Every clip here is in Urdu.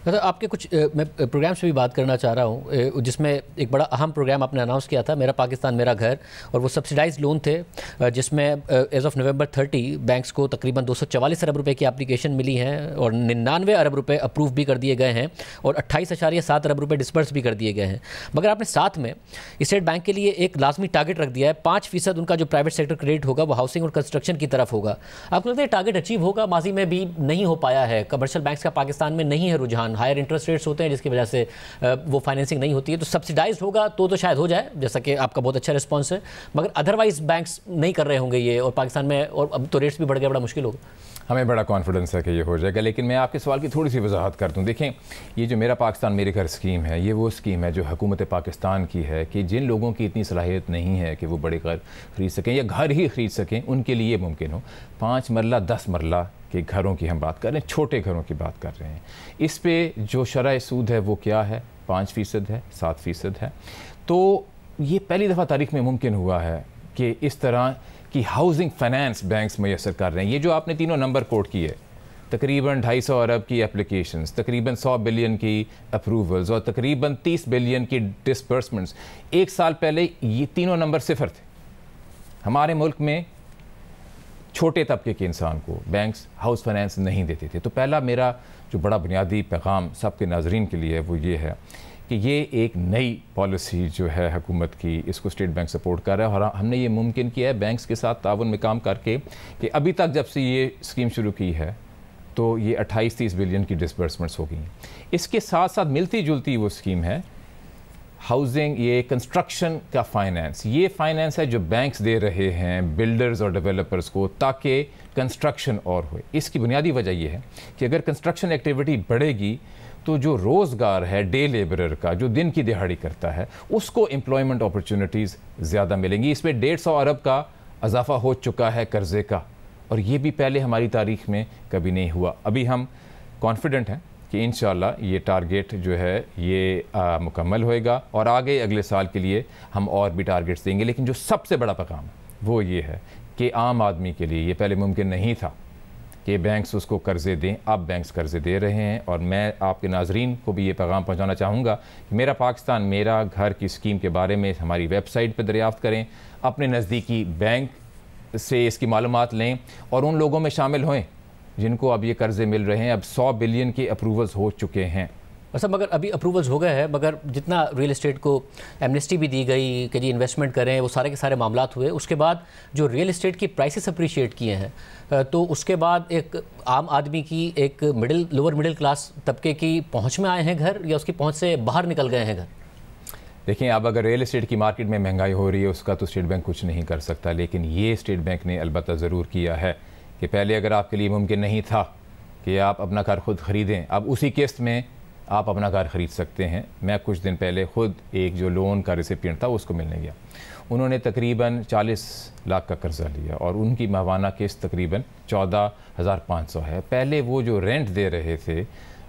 آپ کے کچھ میں پروگرام سے بھی بات کرنا چاہ رہا ہوں جس میں ایک بڑا اہم پروگرام آپ نے اناؤنس کیا تھا، میرا پاکستان میرا گھر، اور وہ سبسیڈائز لون تھے جس میں ایز آف نومبر 30 بینکس کو تقریباً 244 ارب روپے کی اپلیکیشن ملی ہیں اور 99 ارب روپے اپروو بھی کر دیے گئے ہیں اور 28.7 ارب روپے ڈسبرس بھی کر دیے گئے ہیں۔ مگر آپ نے ساتھ میں اسٹیٹ بینک کے لیے ایک لازمی ٹارگٹ رکھ دیا ہے، 5% ان کا جو پرائیویٹ سیکٹر کریڈٹ ہوگا وہ ہاؤسنگ اور کنسٹرکشن کی طرف ہوگا۔ آپ کو لگتا ہے ٹارگٹ اچیو ہوگا؟ ماضی میں بھی نہیں ہو پایا ہے، کمرشل بینکس کا پاکستان میں نہیں ہے رجحان، ہائر انٹرسٹ ریٹس ہوتے ہیں جس کی وجہ سے وہ فائنینسنگ نہیں ہوتی ہے، تو سبسیڈائز ہوگا تو شاید ہو جائے، جیسا کہ آپ کا بہت اچھا رسپانس ہے، مگر ادروائز بینکس نہیں کر رہے ہوں گے یہ، اور پاکستان میں اور اب تو ریٹس بھی بڑھ گئے، بڑا مشکل ہوگا۔ ہمیں بڑا کانفیڈنس ہے کہ یہ ہو جائے گا، لیکن میں آپ کے سوال کی تھوڑی سی وضاحت کر دوں۔ دیکھیں، یہ جو میرا پاکستان میرے گھر اسکیم ہے، یہ وہ اسکیم ہے جو حکومت پاکستان کی ہے کہ جن لوگوں کی اتنی صلاحیت نہیں ہے کہ وہ بڑے گھر خرید سکیں یا گھر ہی خرید سکیں، ان کے لیے ممکن ہو۔ 5 مرلہ 10 مرلہ کے گھروں کی ہم بات کر رہے ہیں، چھوٹے گھروں کی بات کر رہے ہیں۔ اس پہ جو شرح سود ہے وہ کیا ہے؟ 5% ہے، 7% ہے۔ تو یہ پہلی دفعہ تاریخ میں ممکن ہوا ہے کہ اس طرح کی ہاؤسنگ فائنانس بینکس میسر کر رہے ہیں۔ یہ جو آپ نے تینوں نمبر کوٹ کیے، تقریباً 250 ارب کی اپلیکیشنز، تقریباً 100 بلین کی اپروولز اور تقریباً 30 بلین کی ڈسبرسمنٹس، 1 سال پہلے یہ تینوں نمبر صفر تھے۔ ہمارے ملک میں چھوٹے طبقے کے انسان کو بینکس ہاؤس فائنانس نہیں دیتے تھے۔ تو پہلا میرا جو بڑا بنیادی پیغام سب کے ناظرین کے لیے وہ یہ ہے کہ یہ ایک نئی پالیسی جو ہے حکومت کی، اس کو اسٹیٹ بینک سپورٹ کر رہا ہے، اور ہم نے یہ ممکن کیا ہے بینکس کے ساتھ تعاون میں کام کر کے کہ ابھی تک جب سے یہ اسکیم شروع کی ہے تو یہ 28-30 بلین کی ڈسبرسمنٹس ہو گئی ہیں۔ اس کے ساتھ ساتھ ملتی جلتی وہ اسکیم ہے ہاؤسنگ، یہ کنسٹرکشن کا فائنانس، یہ فائنانس ہے جو بینکس دے رہے ہیں بلڈرز اور ڈیولپرز کو تاکہ کنسٹرکشن اور ہوئے۔ اس کی بنیادی وجہ یہ ہے کہ اگر کنسٹرکشن ایکٹیویٹی بڑھے گی تو جو روزگار ہے ڈے لیبرر کا، جو دن کی دہاڑی کرتا ہے، اس کو امپلائمنٹ اپرچونٹیز زیادہ ملیں گی۔ اس میں 150 ارب کا اضافہ ہو چکا ہے قرضے کا، اور یہ بھی پہلے ہماری تاریخ میں کبھی نہیں ہوا۔ ابھی ہم کانفیڈنٹ ہیں کہ انشاءاللہ یہ ٹارگٹ جو ہے یہ مکمل ہوئے گا، اور آگے اگلے سال کے لیے ہم اور بھی ٹارگٹس دیں گے۔ لیکن جو سب سے بڑا پیغام وہ یہ ہے کہ عام آدمی کے لیے یہ پہلے ممکن نہیں تھا کہ بینکس اس کو قرضے دیں، اب بینکس قرضے دے رہے ہیں۔ اور میں آپ کے ناظرین کو بھی یہ پیغام پہنچانا چاہوں گا کہ میرا پاکستان میرا گھر کی اسکیم کے بارے میں ہماری ویب سائٹ پہ دریافت کریں، اپنے نزدیکی بینک سے اس کی معلومات لیں اور ان لوگوں میں شامل ہوئیں جن کو اب یہ قرضے مل رہے ہیں۔ اب 100 بلین کے اپروولز ہو چکے ہیں۔ اچھا، مگر ابھی اپروولز ہو گئے ہیں، مگر جتنا ریل اسٹیٹ کو ایمنسٹی بھی دی گئی کہ جی انویسٹمنٹ کریں، وہ سارے کے سارے معاملات ہوئے، اس کے بعد جو ریل اسٹیٹ کی پرائسز اپریشیٹ کیے ہیں، تو اس کے بعد ایک عام آدمی کی، ایک لوور مڈل کلاس طبقے کی پہنچ میں آئے ہیں گھر، یا اس کی پہنچ سے باہر نکل گئے ہیں گھر؟ دیکھیں، اب اگر ریل اسٹیٹ کی مارکیٹ میں مہنگائی ہو رہی ہے اس کا تو اسٹیٹ بینک کچھ نہیں کر سکتا، لیکن یہ اسٹیٹ بینک نے البتہ ضرور کیا ہے کہ پہلے اگر آپ کے لیے ممکن نہیں تھا کہ آپ اپنا گھر خود خریدیں، اب اسی قسط میں آپ اپنا گھر خرید سکتے ہیں۔ میں کچھ دن پہلے خود ایک جو لون کا ریسیپینٹ تھا اس کو ملنے گیا، انہوں نے تقریباً 40 لاکھ کا قرضہ لیا اور ان کی ماہانہ قسط تقریباً 14,500 ہے۔ پہلے وہ جو رینٹ دے رہے تھے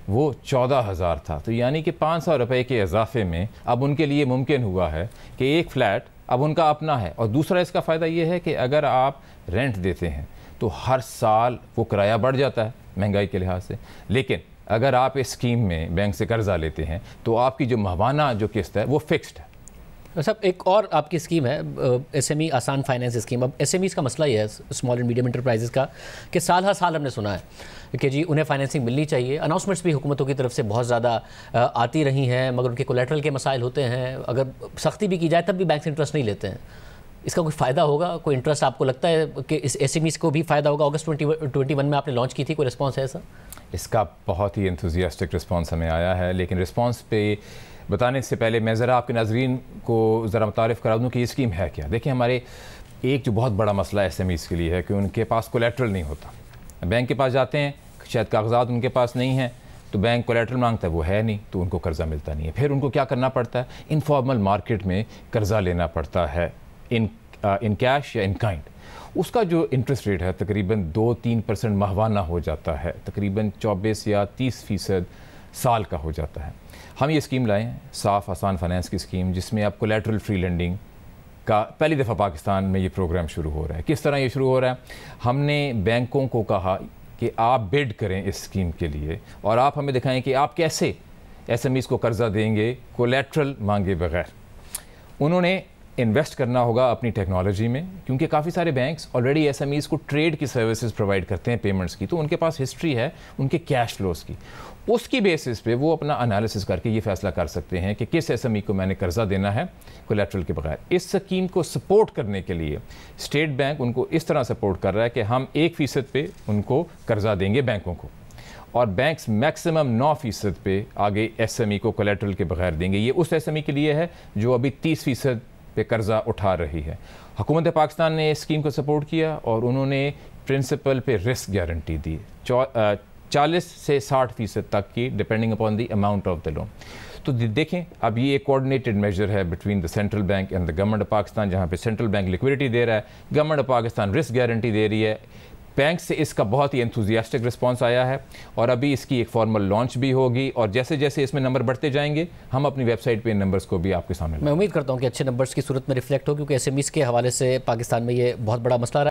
وہ 14,000 تھا، تو یعنی کہ 500 روپے کے اضافے میں اب ان کے لیے ممکن ہوا ہے کہ ایک فلیٹ اب ان کا اپنا ہے۔ اور دوسرا اس کا فائدہ یہ ہے کہ اگر آپ رینٹ دیتے ہیں تو ہر سال وہ کرایہ بڑھ جاتا ہے مہنگائی کے لحاظ سے، لیکن اگر آپ اس اسکیم میں بینک سے قرضہ لیتے ہیں تو آپ کی جو ماہانہ جو قسط ہے وہ فکسڈ ہے۔ صاحب، ایک اور آپ کی اسکیم ہے ایس ایم ای آسان فائنینس اسکیم۔ اب ایس ایم ایز کا مسئلہ یہ ہے اسمال اینڈ میڈیم انٹرپرائزز کا کہ سال ہر سال ہم نے سنا ہے کہ جی انہیں فائنینسنگ ملنی چاہیے، اناؤنسمنٹس بھی حکومتوں کی طرف سے بہت زیادہ آتی رہی ہیں، مگر ان کے کولیٹرل کے مسائل ہوتے ہیں، اگر سختی بھی کی جائے تب بھی بینکس انٹرسٹ نہیں لیتے ہیں۔ اس کا کوئی فائدہ ہوگا، کوئی انٹرسٹ آپ کو لگتا ہے کہ اس ایس ایم ایز کو بھی فائدہ ہوگا؟ اگست 2021 میں آپ نے لانچ کی تھی، کوئی رسپانس ہے ایسا؟ اس کا بہت ہی انتھوزیاسٹک رسپانس ہمیں آیا ہے، لیکن رسپانس پہ بتانے سے پہلے میں ذرا آپ کے ناظرین کو ذرا متعارف کرا دوں کہ یہ اسکیم ہے کیا۔ دیکھیں، ہمارے ایک جو بہت بڑا مسئلہ ایس ایم ایز کے لیے ہے کہ ان کے پاس کولیٹرل نہیں ہوتا۔ بینک کے پاس جاتے ہیں، شاید کاغذات ان کے پاس نہیں ہیں، تو بینک کولیٹرل مانگتا ہے، وہ ہے نہیں، تو ان کو قرضہ ملتا نہیں ہے۔ پھر ان کو کیا کرنا پڑتا ہے؟ انفارمل مارکیٹ میں قرضہ لینا پڑتا ہے، ان کیش یا ان کائنڈ۔ اس کا جو انٹرسٹ ریٹ ہے تقریباً 2-3% ماہانہ ہو جاتا ہے، تقریباً 24 یا 30% سال کا ہو جاتا ہے۔ ہم یہ اسکیم لائے ہیں، صاف آسان فائنانس کی اسکیم، جس میں اب کولیٹرل فری لینڈنگ کا پہلی دفعہ پاکستان میں یہ پروگرام شروع ہو رہا ہے۔ کس طرح یہ شروع ہو رہا ہے؟ ہم نے بینکوں کو کہا کہ آپ بڈ کریں اس اسکیم کے لیے اور آپ ہمیں دکھائیں کہ آپ کیسے ایس ایم ایز کو قرضہ دیں گے کولیٹرل مانگے بغیر. انہوں نے انویسٹ کرنا ہوگا اپنی ٹیکنالوجی میں، کیونکہ کافی سارے banks already SMEs کو ٹریڈ کی سروسز پرووائڈ کرتے ہیں پیمنٹس کی، تو ان کے پاس ہسٹری ہے ان کے کیش فلوز کی. اس کی بیسس پہ وہ اپنا انالیسس کر کے یہ فیصلہ کر سکتے ہیں کہ کس ایس ایم ای کو میں نے قرضہ دینا ہے کولیٹرل کے بغیر. اس اسکیم کو سپورٹ کرنے کے لیے اسٹیٹ بینک ان کو اس طرح سپورٹ کر رہا ہے کہ ہم 1% پہ ان کو قرضہ دیں گے بینکوں کو، اور بینکس میکسیمم 9% پہ آگے ایس ایم ای کو کولیٹرل کے بغیر دیں گے. یہ اس ایس ایم ای کے لیے ہے جو ابھی 30% پہ قرضہ اٹھا رہی ہے. حکومت پاکستان نے اس اسکیم کو سپورٹ کیا اور انہوں نے پرنسپل پہ رسک گارنٹی دی 40 سے 60% تک کی، depending upon the amount of the loan. تو دیکھیں اب یہ ایک کوآرڈینیٹڈ میجر ہے between the central bank and the government of Pakistan, جہاں پہ سینٹرل بینک لیکوڈیٹی دے رہا ہے، government of Pakistan risk guarantee دے رہی ہے. بینک سے اس کا بہت ہی انتھوزیاسٹک رسپانس آیا ہے اور ابھی اس کی ایک فارمل لانچ بھی ہوگی، اور جیسے جیسے اس میں نمبر بڑھتے جائیں گے ہم اپنی ویب سائٹ پہ ان نمبرز کو بھی آپ کے سامنے میں امید کرتا ہوں کہ اچھے نمبرز کی صورت میں ریفلیکٹ ہو، کیونکہ ایس ایم ایز کے حوالے سے پاکستان میں یہ بہت بڑا مسئلہ رہا ہے.